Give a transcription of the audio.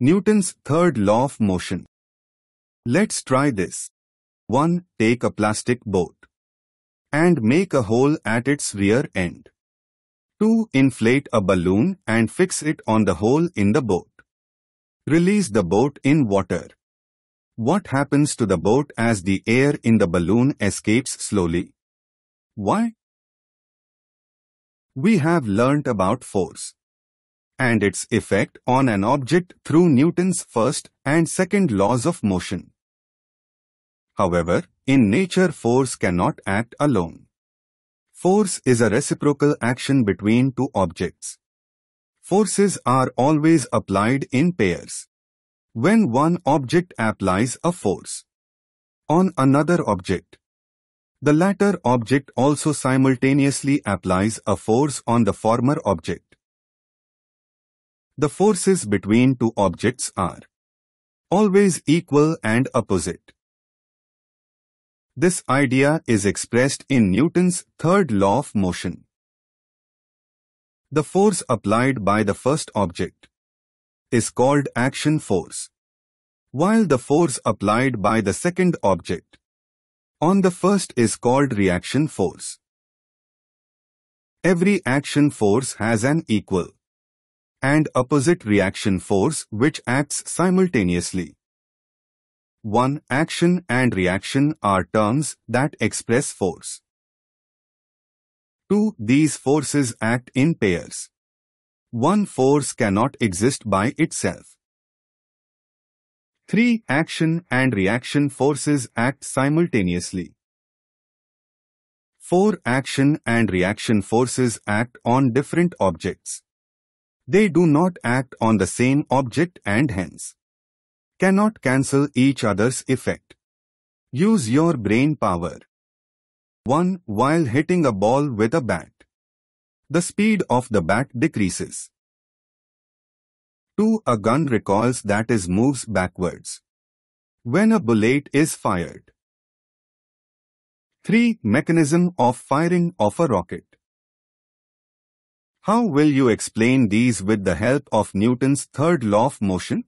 Newton's third law of motion. Let's try this. 1. Take a plastic boat and make a hole at its rear end. 2. Inflate a balloon and fix it on the hole in the boat. Release the boat in water. What happens to the boat as the air in the balloon escapes slowly? Why? We have learnt about force and its effect on an object through Newton's first and second laws of motion. However, in nature force cannot act alone. Force is a reciprocal action between two objects. Forces are always applied in pairs. When one object applies a force on another object, the latter object also simultaneously applies a force on the former object. The forces between two objects are always equal and opposite. This idea is expressed in Newton's third law of motion. The force applied by the first object is called action force, while the force applied by the second object on the first is called reaction force. Every action force has an equal and opposite reaction force which acts simultaneously. 1. Action and reaction are terms that express force. 2. These forces act in pairs. One force cannot exist by itself. 3. Action and reaction forces act simultaneously. 4. Action and reaction forces act on different objects. They do not act on the same object and hence cannot cancel each other's effect. Use your brain power. 1. While hitting a ball with a bat, the speed of the bat decreases. 2. A gun recoils, that is, moves backwards when a bullet is fired. 3. Mechanism of firing of a rocket. How will you explain these with the help of Newton's third law of motion?